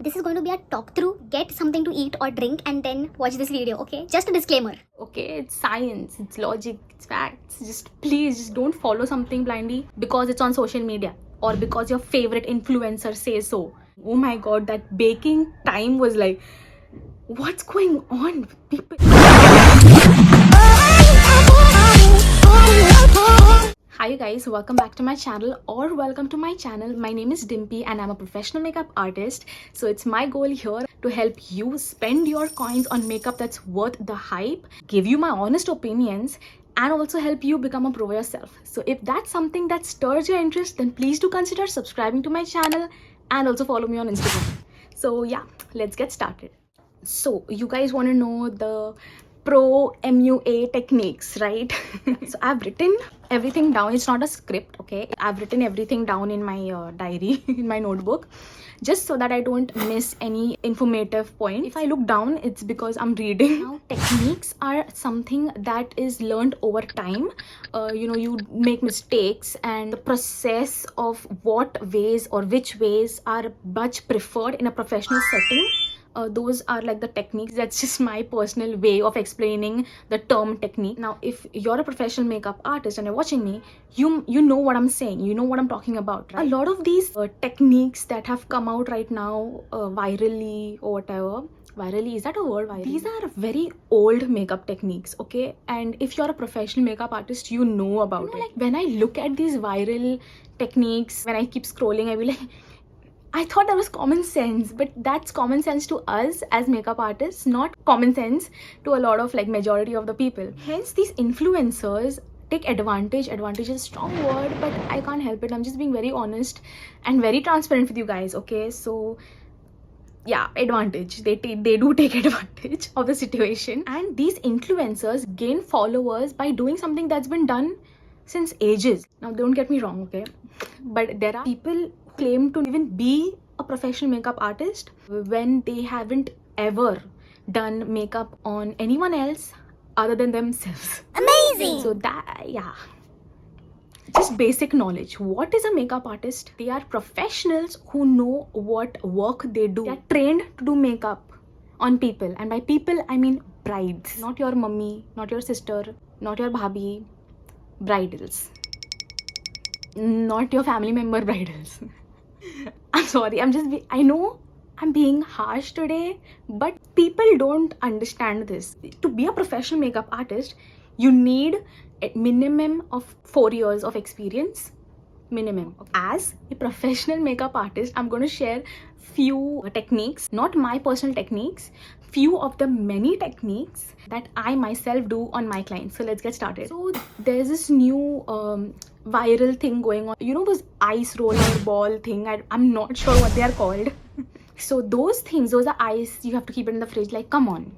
This is going to be a talk through. Get something to eat or drink and then watch this video, okay? Just a disclaimer. Okay, it's science, it's logic, it's facts. Just don't follow something blindly because it's on social media or because your favorite influencer says so. Oh my god, that baking time was like, what's going on with people? Hi guys, welcome back to my channel or welcome to my channel. My name is Dimpy and I'm a professional makeup artist. So it's my goal here to help you spend your coins on makeup that's worth the hype, give you my honest opinions, and also help you become a pro yourself. So if that's something that stirs your interest, then please do consider subscribing to my channel and also follow me on Instagram. So yeah, let's get started. So you guys want to know the pro MUA techniques, right? So I've written everything down. It's not a script, okay? I've written everything down in my diary, in my notebook, just so that I don't miss any informative point. If I look down, it's because I'm reading. Now, techniques are something that is learned over time. You make mistakes, and the process of what ways or which ways are much preferred in a professional setting. Those are like the techniques. That's just my personal way of explaining the term technique. Now if you're a professional makeup artist and you're watching me, you know what I'm saying, you know what I'm talking about, right? A lot of these techniques that have come out right now virally or whatever, virally, is that a word? Virally? These are very old makeup techniques, okay? And if you're a professional makeup artist, you know about it. Like when I look at these viral techniques, when I keep scrolling, I will like, I thought that was common sense, but that's common sense to us as makeup artists, not common sense to a lot of like majority of the people. Hence these influencers take advantage. Advantage is a strong word, but I can't help it. I'm just being very honest and very transparent with you guys, okay? So yeah, advantage. They do take advantage of the situation. And these influencers gain followers by doing something that's been done since ages. Now don't get me wrong, okay? But there are people claim to even be a professional makeup artist when they haven't ever done makeup on anyone else other than themselves. Amazing! So that, yeah, just basic knowledge. What is a makeup artist? They are professionals who know what work they do. They are trained to do makeup on people, and by people I mean brides. Not your mummy, not your sister, not your bhabhi. Bridals, not your family member bridals. I'm sorry, I know I'm being harsh today, but people don't understand this. To be a professional makeup artist, you need a minimum of 4 years of experience. Minimum. As a professional makeup artist, I'm going to share few techniques, not my personal techniques, few of the many techniques that I myself do on my clients. So let's get started. So there's this new viral thing going on, you know, those ice roller ball thing. I'm not sure what they are called. So those things, those are ice, you have to keep it in the fridge. Like, come on.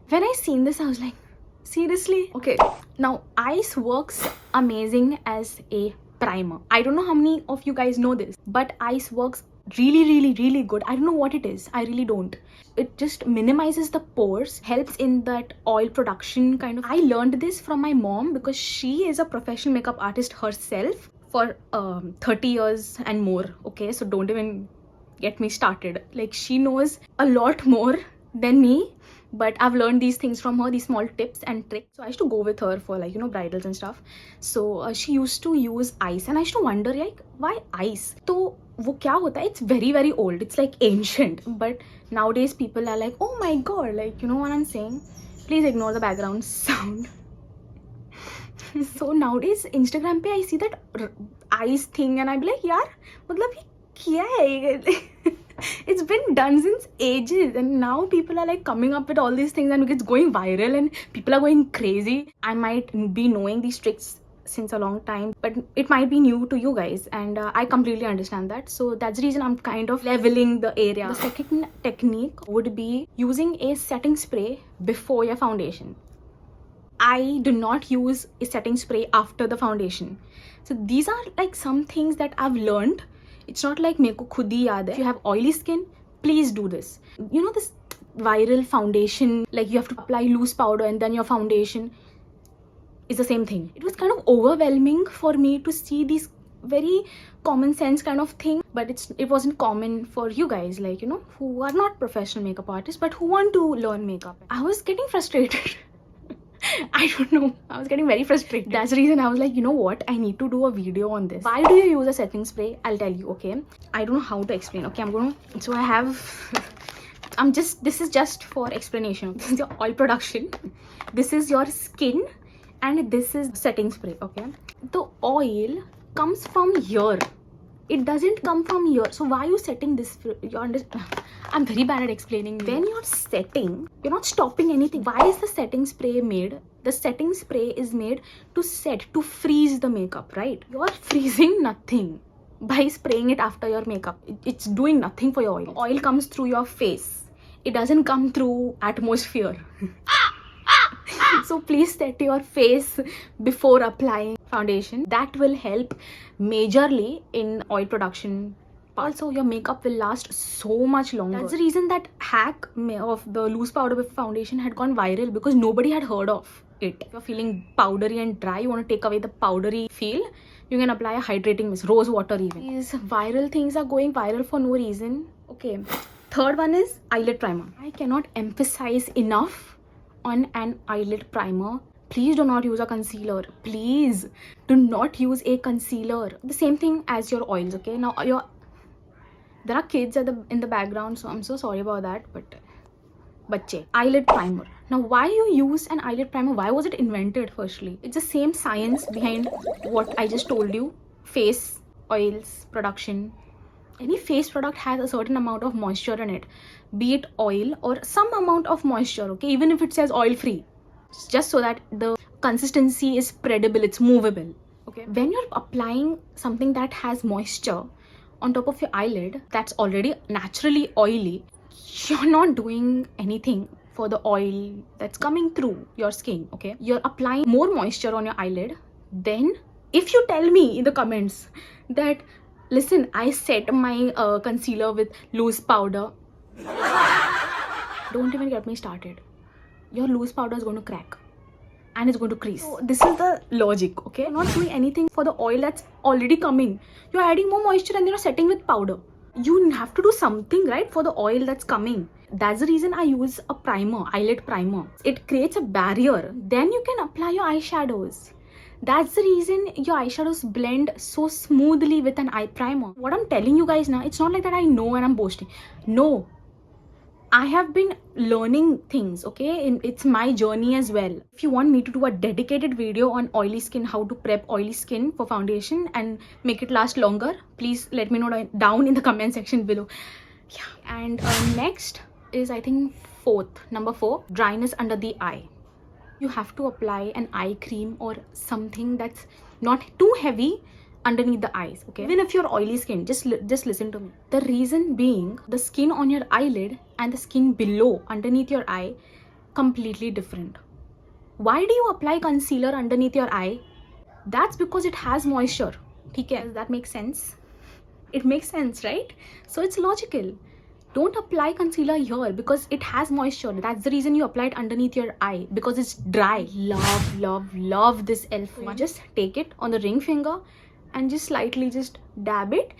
When I seen this, I was like, seriously? Okay, now ice works amazing as a primer. I don't know how many of you guys know this, but ice works really good. I don't know what it is. I really don't. It just minimizes the pores, helps in that oil production kind of. I learned this from my mom because she is a professional makeup artist herself for 30 years and more, okay? So don't even get me started. Like, she knows a lot more than me, but I've learned these things from her, these small tips and tricks. So I used to go with her for, like, you know, bridals and stuff. So she used to use ice, and I used to wonder, like, why ice? So wo kya hota hai? It's very old. It's like ancient. But nowadays people are like, oh my god, like, you know what I'm saying? Please ignore the background sound. So nowadays Instagram pe I see that ice thing and I be like, yaar, matlab ye kya hai? It's been done since ages, and now people are like coming up with all these things and it's going viral and people are going crazy. I might be knowing these tricks since a long time, but it might be new to you guys, and I completely understand that. So that's the reason I'm kind of leveling the area. The second technique would be using a setting spray before your foundation. I do not use a setting spray after the foundation. So these are like some things that I've learned. It's not like meko khud hi yaad hai. If you have oily skin, please do this. You know this viral foundation, like you have to apply loose powder and then your foundation is the same thing. It was kind of overwhelming for me to see these very common sense kind of thing, but it wasn't common for you guys, like, you know, who are not professional makeup artists but who want to learn makeup. I was getting frustrated. I don't know, I was getting very frustrated. That's the reason I was like, you know what, I need to do a video on this. Why do you use a setting spray? I'll tell you. Okay, I don't know how to explain. Okay, so I have this is just for explanation. This is your oil production, this is your skin, and this is setting spray. Okay, the oil comes from here, it doesn't come from here. So why are you setting this? I'm very bad at explaining. When you're setting, you're not stopping anything. Why is the setting spray made? The setting spray is made to set, to freeze the makeup, right? You're freezing nothing by spraying it after your makeup. It's doing nothing for your oil. Oil comes through your face, it doesn't come through atmosphere. So please set your face before applying foundation. That will help majorly in oil production. Also, your makeup will last so much longer. That's the reason that hack of the loose powder with foundation had gone viral, because nobody had heard of it. If you're feeling powdery and dry, you want to take away the powdery feel, you can apply a hydrating mist, rose water even. These viral things are going viral for no reason. Okay, third one is eyelid primer. I cannot emphasize enough on an eyelid primer. Please do not use a concealer. Please do not use a concealer. The same thing as your oils. Okay, now there are kids in the background, so I'm so sorry about that, but bacche. Eyelid primer. Now, why you use an eyelid primer? Why was it invented? Firstly, it's the same science behind what I just told you. Face oils production. Any face product has a certain amount of moisture in it, be it oil or some amount of moisture. Okay, even if it says oil free, just so that the consistency is spreadable, it's movable. Okay, when you're applying something that has moisture on top of your eyelid that's already naturally oily, you're not doing anything for the oil that's coming through your skin. Okay, you're applying more moisture on your eyelid. Then if you tell me in the comments that, listen, I set my concealer with loose powder, don't even get me started. Your loose powder is going to crack and it's going to crease. So this is the logic. Okay, you're not doing anything for the oil that's already coming. You're adding more moisture and you're setting with powder. You have to do something, right, for the oil that's coming. That's the reason I use a primer, eyelid primer. It creates a barrier. Then you can apply your eyeshadows. That's the reason your eyeshadows blend so smoothly with an eye primer. What I'm telling you guys now, it's not like that I know and I'm boasting. No, I have been learning things, okay? It's my journey as well. If you want me to do a dedicated video on oily skin, how to prep oily skin for foundation and make it last longer, please let me know down in the comment section below. Yeah. And next is, I think, number 4, dryness under the eye. You have to apply an eye cream or something that's not too heavy underneath the eyes. Okay, even if you're oily skin, just listen to me. The reason being, the skin on your eyelid and the skin below underneath your eye completely different. Why do you apply concealer underneath your eye? That's because it has moisture. Okay, does that make sense? It makes sense, right? So it's logical. Don't apply concealer here because it has moisture. That's the reason you apply it underneath your eye, because it's dry. Love this e.l.f. one. Just take it on the ring finger and just slightly just dab it.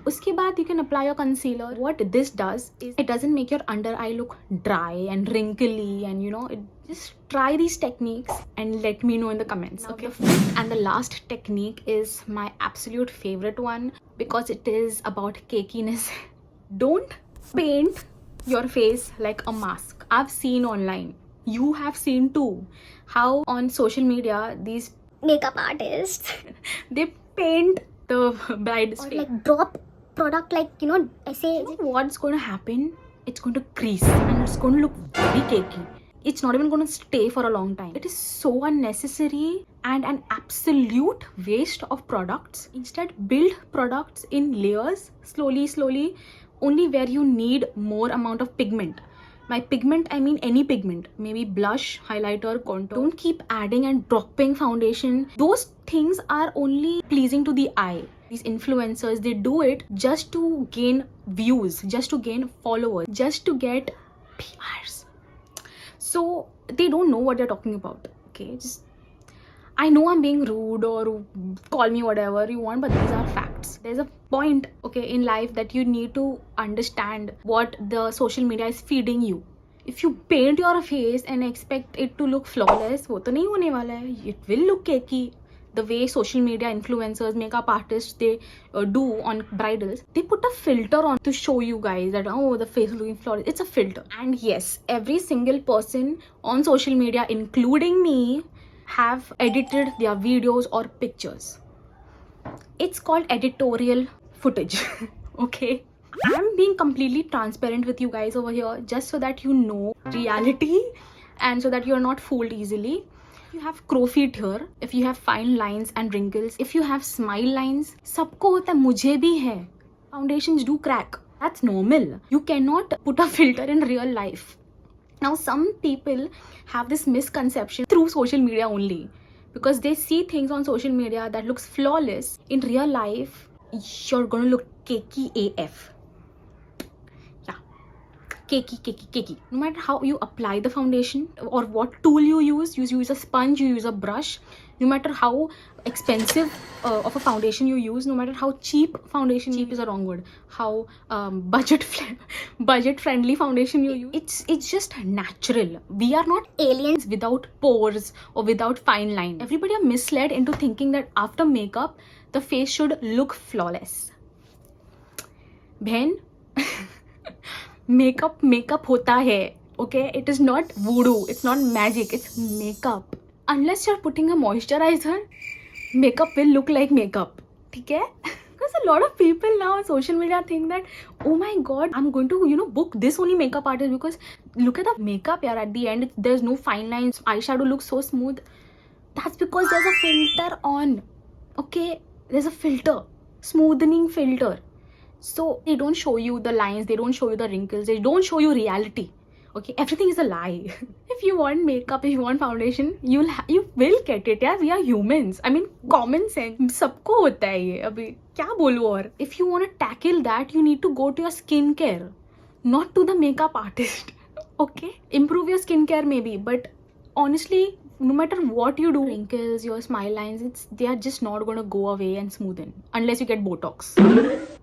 Uske baad you can apply your concealer. What this does is, it doesn't make your under eye look dry and wrinkly, and you know, just try these techniques and let me know in the comments. Now, okay, the fifth and the last technique is my absolute favorite one, because it is about cakiness. Don't paint your face like a mask. I've seen online, you have seen too, how on social media these makeup artists they paint the bride's or face. like drop product, like, you know, I say, You know what's going to happen? It's going to crease and it's going to look very cakey. It's not even going to stay for a long time. It is so unnecessary and an absolute waste of products. Instead, build products in layers, slowly, only where you need more amount of pigment. By pigment, I mean any pigment. Maybe blush, highlighter, contour. Don't keep adding and dropping foundation. Those things are only pleasing to the eye. These influencers, they do it just to gain views, just to gain followers, just to get PRs. So they don't know what they're talking about. Okay, I know I'm being rude, or call me whatever you want, but these are facts. facts. There's a point, okay, in life that you need to understand what the social media is feeding you. If you paint your face and expect it to look flawless, वो तो नहीं होने वाला है. It will look cakey. The way social media influencers, makeup artists, they do on bridals, they put a filter on to show you guys that, oh, the face is looking flawless. It's a filter. And yes, every single person on social media, including me, have edited their videos or pictures. It's called editorial footage. Okay, I'm being completely transparent with you guys over here just so that you know reality and so that you're not fooled easily. If you have crow feet here, if you have fine lines and wrinkles, if you have smile lines, सबको होता है, मुझे भी है. Foundations do crack. That's normal. You cannot put a filter in real life. Now, some people have this misconception through social media only because they see things on social media that looks flawless. In real life, you're gonna look cakey AF. Yeah, cakey. No matter how you apply the foundation or what tool you use a sponge, you use a brush, no matter how expensive of a foundation you use, no matter how cheap foundation, cheap is a wrong word, how budget friendly foundation you use, it's just natural. We are not aliens without pores or without fine line. Everybody are misled into thinking that after makeup the face should look flawless. Bhen, makeup hota hai, okay? It is not voodoo, it's not magic, it's makeup. Unless you're putting a moisturizer, makeup will look like makeup. Okay? Because a lot of people now on social media think that, oh my god, I'm going to, book this only makeup artist because look at the makeup here at the end. There's no fine lines. Eyeshadow looks so smooth. That's because there's a filter on. Okay? There's a filter. Smoothening filter. So they don't show you the lines. They don't show you the wrinkles. They don't show you reality. Okay, everything is a lie. If you want makeup, if you want foundation, you will get it. Yeah, we are humans. I mean, common sense. सबको होता है ये. अभी क्या बोलूँ और? If you want to tackle that, you need to go to your skincare, not to the makeup artist. Okay, improve your skincare maybe, but honestly, no matter what you do, wrinkles, your smile lines, they are just not gonna go away and smoothen unless you get Botox.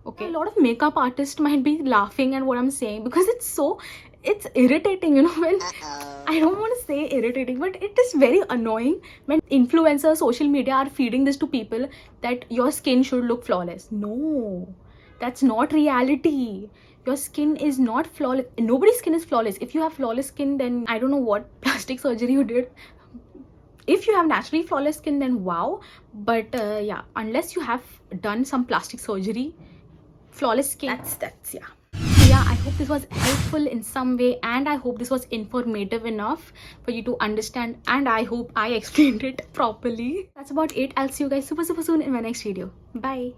Okay, a lot of makeup artists might be laughing at what I'm saying because it's irritating, when I don't want to say irritating, but it is very annoying when influencers, social media are feeding this to people that your skin should look flawless. No, that's not reality. Your skin is not flawless. Nobody's skin is flawless. If you have flawless skin, then I don't know what plastic surgery you did. If you have naturally flawless skin, then wow. But yeah, unless you have done some plastic surgery, flawless skin, that's yeah. Yeah, I hope this was helpful in some way and I hope this was informative enough for you to understand and I hope I explained it properly. That's about it. I'll see you guys super soon in my next video. Bye.